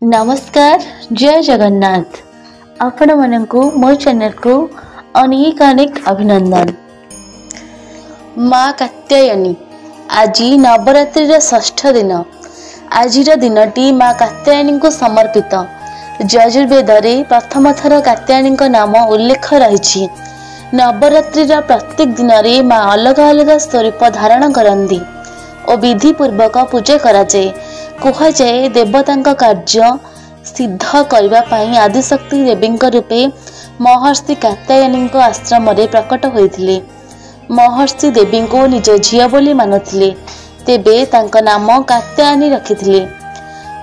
नमस्कार जय जगन्नाथ आपण मानकु मो चैनल को अनेक अनेक अभिनंदन। माँ कात्यायनी आज नवरात्रि षष्ठ दिन। आज दिनटी माँ कात्यायनी को समर्पित। यजुर्वेद प्रथम थर कात्यायनी नाम उल्लेख रही। नवरात्रि प्रत्येक दिन में माँ अलग अलग स्वरूप धारण करती और विधि पूर्वक पूजा कराए। कहुए देवता कार्य सिद्ध करने आदिशक्ति देवी रूपे महर्षि कात्यायनी आश्रम प्रकट होते। महर्षि देवी को निज झील बोली मानुले तेबे तांका नाम कात्यायनी रखिथिले।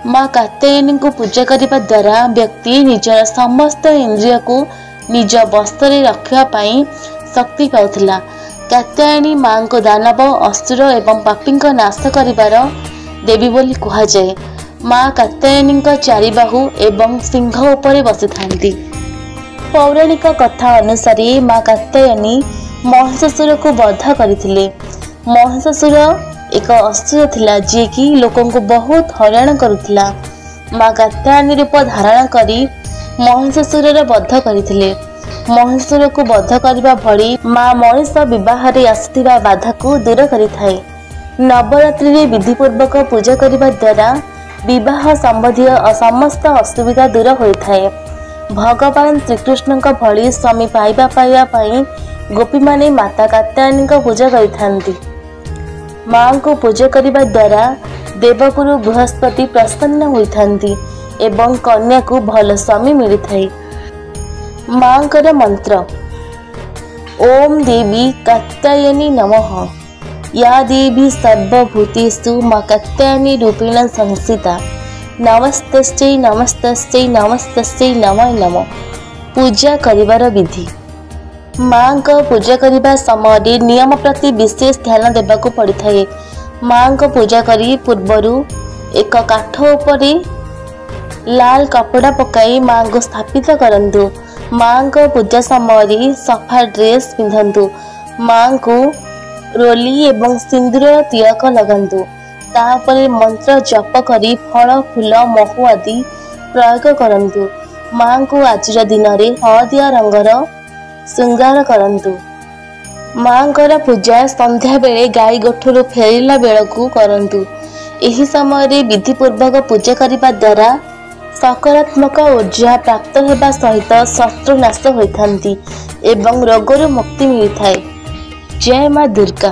माँ कात्यायनी को पूजा करने द्वारा व्यक्ति निजर समस्त इंद्रिय को निज बस रखापी शक्ति पाउथिला। कात्यायनी माँ को दानव असुर एवं पापी नाश करिबार देवी बोली कहुए। माँ कात्यायनी चारिबाहु एवं सिंह उपरे बसी थांती। पौराणिक कथा अनुसार माँ कात्यायनी महिषासुर को वध करथिले। महिषासुर एक असुर थिला जे कि लोकों को बहुत हैरान करुथिला। माँ कात्यायनी रूप धारण करी महिषासुर वध करथिले। महिषासुर को वध करबा भली माँ मनीष विवाह रे आसुथिबा बाधा को दूर करिथाए। नवरात्रि विधि पूर्वक पूजा करने द्वारा विवाह संबंधी समस्त असुविधा दूर होता है। भगवान श्रीकृष्ण भली स्वामी पाइबा गोपी माने माता कात्यायनी पूजा करती। माँ को पूजा करने द्वारा देवगुरु बृहस्पति प्रसन्न होती एवं कन्या को भल स्वामी मिलता है। माँ कर मंत्र ओम देवी कात्यायनी नमः। या देवी सर्वभूतेषु माँ कात्यायनी रूपेण संस्थिता। नमस्तस्यै नमस्तस्यै नमस्तस्यै नमो नमः। पूजा करिवार विधि। माँ को पूजा करने समय नियम प्रति विशेष ध्यान देवाक पड़ता है। माँ को पूजा करी पूर्वरु एक काठ उपरे लाल कपड़ा पकाई माँ को स्थापित करंतु। माँ को पूजा समय सफा ड्रेस पिंधंतु। माँ को रोली एवं सिंदूर तिलक लगंतु। तापरे मंत्र जप करी फल फूल महु आदि प्रयोग करंतु। माँ को आज दिन में हलदिया रंगर श्रृंगार करंतु। माँ को पूजा संध्या बेले गाई गोठरू फेरिला बेलू करंतु। एही समय विधि पूर्वक पूजा करने द्वारा सकारात्मक ऊर्जा प्राप्त होगा सहित शत्रु नाश होता एवं रोगरू मुक्ति मिलता है। जय माँ दुर्गा।